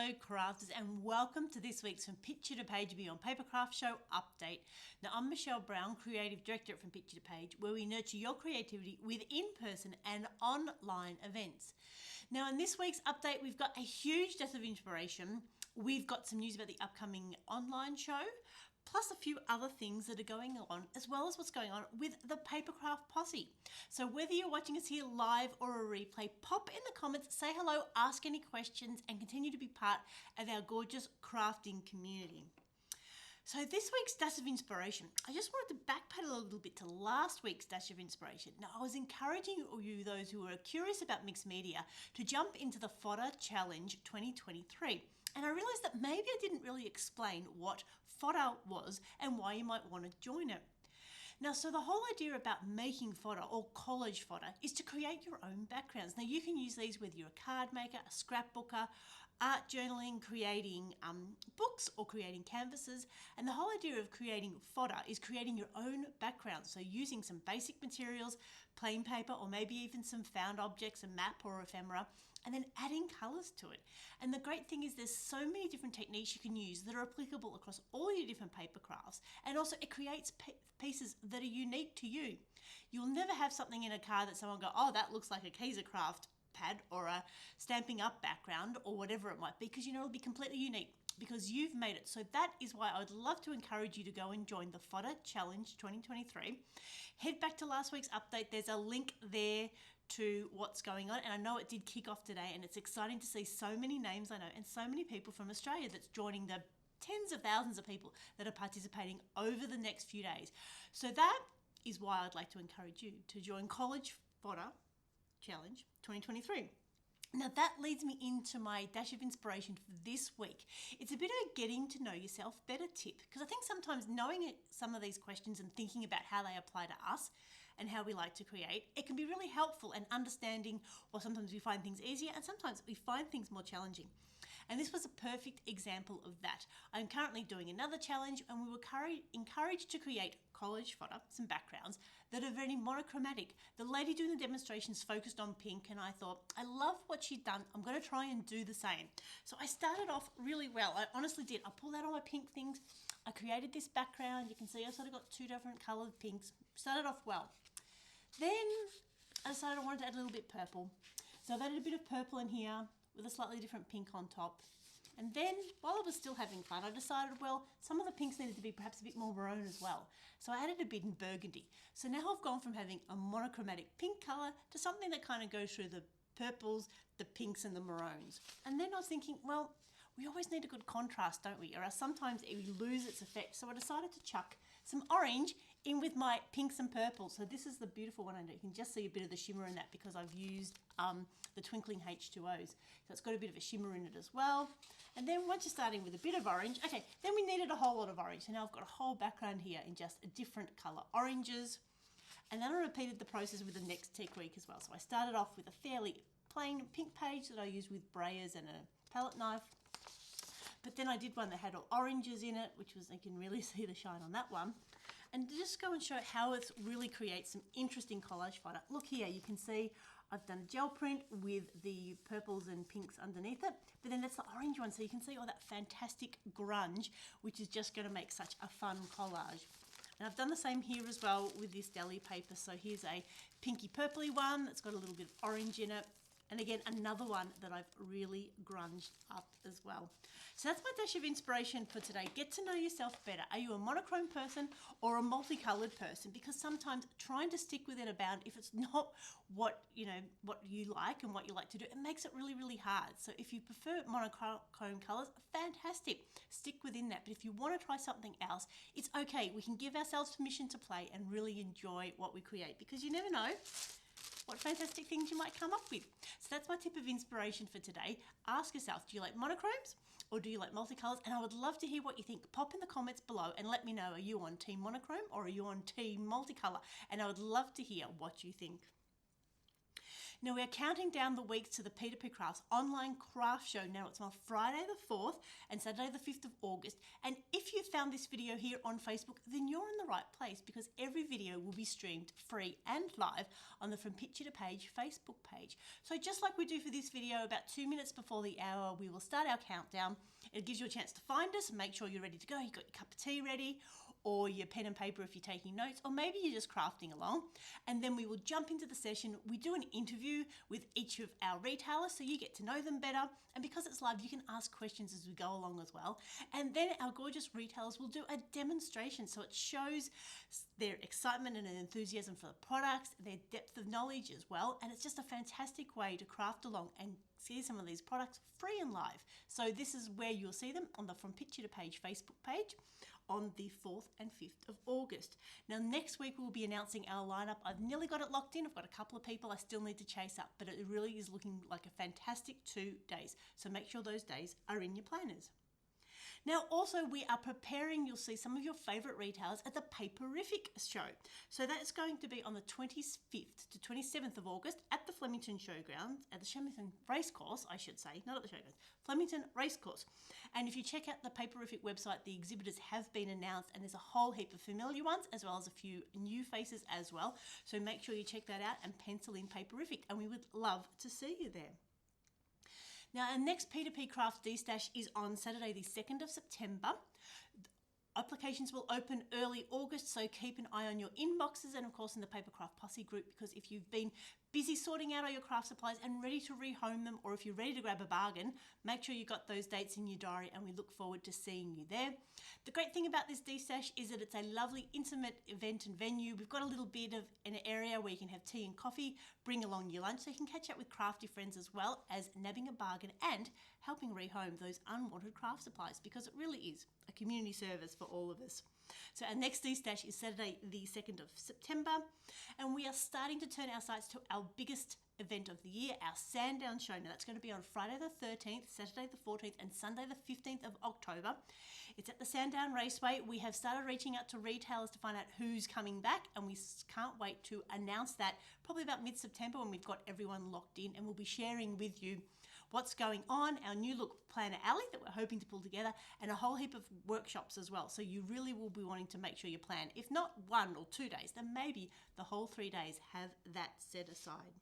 Hello crafters, and welcome to this week's From Picture to Page Beyond Papercrafts Show update. Now I'm Michelle Brown, Creative Director at From Picture to Page, where we nurture your creativity with in-person and online events. Now in this week's update we've got a huge dose of inspiration. We've got some news about the upcoming online show, plus a few other things that are going on, as well as what's going on with the Papercraft posse. So whether you're watching us here live or a replay, pop in the comments, say hello, ask any questions, and continue to be part of our gorgeous crafting community. So this week's Dash of Inspiration, I just wanted to backpedal a little bit to last week's Dash of Inspiration. Now I was encouraging you, those who are curious about mixed media, to jump into the Fodder Challenge 2023. And I realised that maybe I didn't really explain what fodder was and why you might want to join it. Now, so the whole idea about making fodder or collage fodder is to create your own backgrounds. Now, you can use these whether you're a card maker, a scrapbooker, art journaling, creating books or creating canvases. And the whole idea of creating fodder is creating your own background. So using some basic materials, plain paper, or maybe even some found objects, a map or ephemera, and then adding colours to it. And the great thing is there's so many different techniques you can use that are applicable across all your different paper crafts. And also it creates pieces that are unique to you. You'll never have something in a card that someone go, oh, that looks like a Craft pad or a Stampin' Up background or whatever it might be, because you know it'll be completely unique because you've made it. So that is why I would love to encourage you to go and join the Fodder Challenge 2023. Head back to last week's update. There's a link there to what's going on, and I know it did kick off today, and it's exciting to see so many names I know and so many people from Australia that's joining the tens of thousands of people that are participating over the next few days. So that is why I'd like to encourage you to join College Fodder Challenge 2023. Now that leads me into my dash of inspiration for this week. It's a bit of a getting to know yourself better tip, because I think sometimes knowing some of these questions and thinking about how they apply to us and how we like to create, it can be really helpful in understanding why sometimes we find things easier and sometimes we find things more challenging. And this was a perfect example of that. I'm currently doing another challenge, and we were encouraged to create collage fodder, some backgrounds that are very monochromatic. The lady doing the demonstrations focused on pink, and I thought, I love what she'd done. I'm going to try and do the same. So I started off really well. I honestly did. I pulled out all my pink things. I created this background. You can see I sort of got two different coloured pinks. Started off well. Then I decided I wanted to add a little bit purple. So I've added a bit of purple in here with a slightly different pink on top. And then, while I was still having fun, I decided, well, some of the pinks needed to be perhaps a bit more maroon as well. So I added a bit in burgundy. So now I've gone from having a monochromatic pink colour to something that kind of goes through the purples, the pinks and the maroons. And then I was thinking, well, we always need a good contrast, don't we? Or else sometimes it will lose its effect. So I decided to chuck some orange in with my pinks and purples. So this is the beautiful one I know. You can just see a bit of the shimmer in that because I've used the twinkling H2Os. So it's got a bit of a shimmer in it as well. And then once you're starting with a bit of orange, okay, then we needed a whole lot of orange. So now I've got a whole background here in just a different colour oranges. And then I repeated the process with the next technique as well. So I started off with a fairly plain pink page that I used with brayers and a palette knife. But then I did one that had all oranges in it, which was, you can really see the shine on that one. And just go and show how it really creates some interesting collage fodder. Look here, you can see I've done a gel print with the purples and pinks underneath it, but then that's the orange one. So you can see all that fantastic grunge, which is just going to make such a fun collage. And I've done the same here as well with this deli paper. So here's a pinky purpley one that's got a little bit of orange in it. And again, another one that I've really grunged up as well. So that's my dash of inspiration for today. Get to know yourself better. Are you a monochrome person or a multicolored person? Because sometimes trying to stick within a bound, if it's not what you like and what you like to do, it makes it really, really hard. So if you prefer monochrome colors, fantastic. Stick within that. But if you want to try something else, it's okay. We can give ourselves permission to play and really enjoy what we create, because you never know what fantastic things you might come up with. So that's my tip of inspiration for today. Ask yourself, do you like monochromes or do you like multicolors? And I would love to hear what you think. Pop in the comments below and let me know, are you on Team Monochrome or are you on Team Multicolour? And I would love to hear what you think. Now we're counting down the weeks to the P2PCrafts Online Craftshow. Now it's on Friday the 4th and Saturday the 5th of August. And if you found this video here on Facebook, then you're in the right place, because every video will be streamed free and live on the From Picture to Page Facebook page. So just like we do for this video, about 2 minutes before the hour, we will start our countdown. It gives you a chance to find us, make sure you're ready to go. You've got your cup of tea ready, or your pen and paper if you're taking notes, or maybe you're just crafting along. And then we will jump into the session. We do an interview with each of our retailers, so you get to know them better. And because it's live, you can ask questions as we go along as well. And then our gorgeous retailers will do a demonstration, so it shows their excitement and enthusiasm for the products, their depth of knowledge as well. And it's just a fantastic way to craft along and see some of these products free and live. So this is where you'll see them on the From Picture to Page Facebook page on the 4th and 5th of August. Now next week we'll be announcing our lineup. I've nearly got it locked in. I've got a couple of people I still need to chase up, but it really is looking like a fantastic 2 days. So make sure those days are in your planners. Now also we are preparing, you'll see some of your favourite retailers at the Papercrafts show. So that's going to be on the 25th to 27th of August at the Flemington Showgrounds, at the Flemington Racecourse, I should say, not at the Showgrounds, Flemington Racecourse. And if you check out the Papercrafts website, the exhibitors have been announced, and there's a whole heap of familiar ones as well as a few new faces as well. So make sure you check that out and pencil in Papercrafts, and we would love to see you there. Now, our next P2PCrafts D-Stash is on Saturday the 2nd of September. Applications will open early August, so keep an eye on your inboxes and of course in the Papercraft Posse group, because if you've been busy sorting out all your craft supplies and ready to rehome them, or if you're ready to grab a bargain, make sure you got those dates in your diary, and we look forward to seeing you there. The great thing about this D-Stash is that it's a lovely intimate event and venue. We've got a little bit of an area where you can have tea and coffee, bring along your lunch, so you can catch up with crafty friends as well as nabbing a bargain and helping rehome those unwanted craft supplies, because it really is a community service for all of us. So our next D-Stash is Saturday the 2nd of September, and we are starting to turn our sights to our biggest event of the year, our Sandown show. Now that's going to be on Friday the 13th, Saturday the 14th and Sunday the 15th of October. It's at the Sandown Raceway. We have started reaching out to retailers to find out who's coming back, and we can't wait to announce that probably about mid-September when we've got everyone locked in, and we'll be sharing with you what's going on, our new look planner alley that we're hoping to pull together, and a whole heap of workshops as well. So you really will be wanting to make sure you plan, if not 1 or 2 days, then maybe the whole 3 days, have that set aside.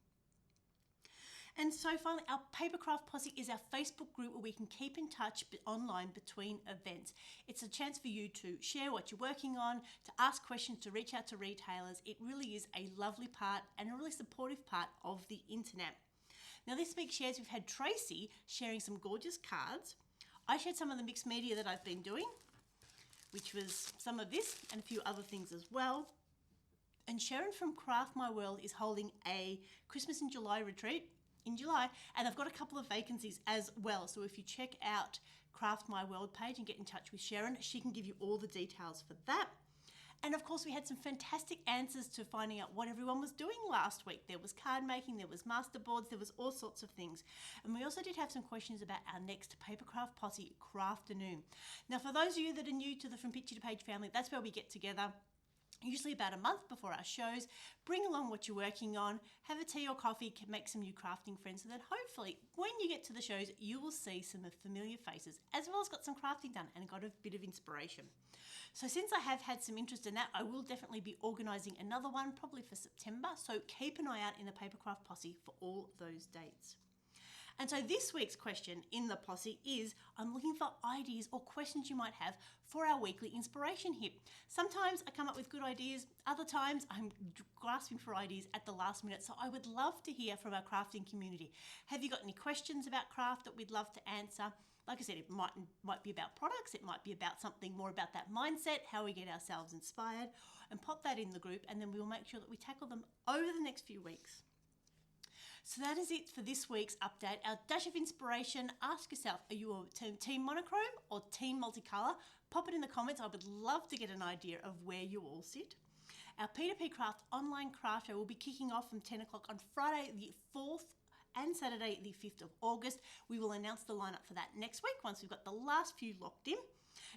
And so finally, our Papercraft Posse is our Facebook group where we can keep in touch online between events. It's a chance for you to share what you're working on, to ask questions, to reach out to retailers. It really is a lovely part and a really supportive part of the internet. Now this week's shares, we've had Tracy sharing some gorgeous cards. I shared some of the mixed media that I've been doing, which was some of this and a few other things as well. And Sharon from Craft My World is holding a Christmas in July retreat in July, and I've got a couple of vacancies as well. So if you check out Craft My World page and get in touch with Sharon, she can give you all the details for that. And of course we had some fantastic answers to finding out what everyone was doing last week. There was card making, there was masterboards, there was all sorts of things. And we also did have some questions about our next Papercraft Posse Crafternoon. Now for those of you that are new to the From Picture to Page family, that's where we get together usually about a month before our shows, bring along what you're working on, have a tea or coffee, make some new crafting friends, so that hopefully when you get to the shows, you will see some familiar faces, as well as got some crafting done and got a bit of inspiration. So since I have had some interest in that, I will definitely be organising another one, probably for September, so keep an eye out in the Papercraft Posse for all those dates. And so this week's question in the Posse is, I'm looking for ideas or questions you might have for our weekly inspiration hit. Sometimes I come up with good ideas, other times I'm grasping for ideas at the last minute, so I would love to hear from our crafting community. Have you got any questions about craft that we'd love to answer? Like I said, it might be about products, it might be about something more about that mindset, how we get ourselves inspired, and pop that in the group, and then we'll make sure that we tackle them over the next few weeks. So that is it for this week's update. Our dash of inspiration, ask yourself, are you a Team Monochrome or Team Multicolour? Pop it in the comments. I would love to get an idea of where you all sit. Our P2PCrafts Online Craftshow will be kicking off from 10 o'clock on Friday the 4th and Saturday the 5th of August. We will announce the lineup for that next week once we've got the last few locked in.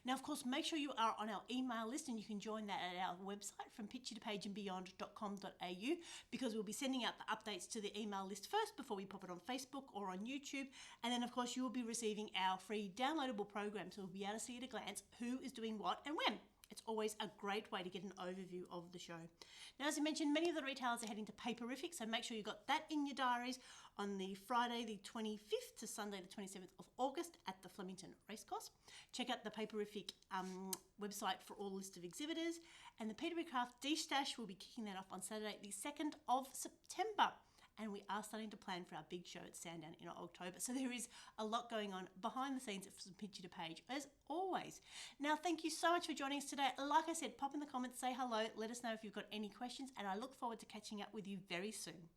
Now, of course, make sure you are on our email list, and you can join that at our website from picture2pageandbeyond.com.au, because we'll be sending out the updates to the email list first before we pop it on Facebook or on YouTube. And then, of course, you will be receiving our free downloadable program, so we'll be able to see at a glance who is doing what and when. It's always a great way to get an overview of the show. Now, as I mentioned, many of the retailers are heading to Paperific, so make sure you've got that in your diaries on the Friday the 25th to Sunday the 27th of August at the Flemington Racecourse. Check out the Paperific website for all list of exhibitors, and the Papercrafts D-Stash will be kicking that off on Saturday the 2nd of September. And we are starting to plan for our big show at Sandown in October. So there is a lot going on behind the scenes from Picture to Page, as always. Now, thank you so much for joining us today. Like I said, pop in the comments, say hello, let us know if you've got any questions, and I look forward to catching up with you very soon.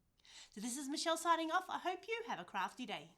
So this is Michelle signing off. I hope you have a crafty day.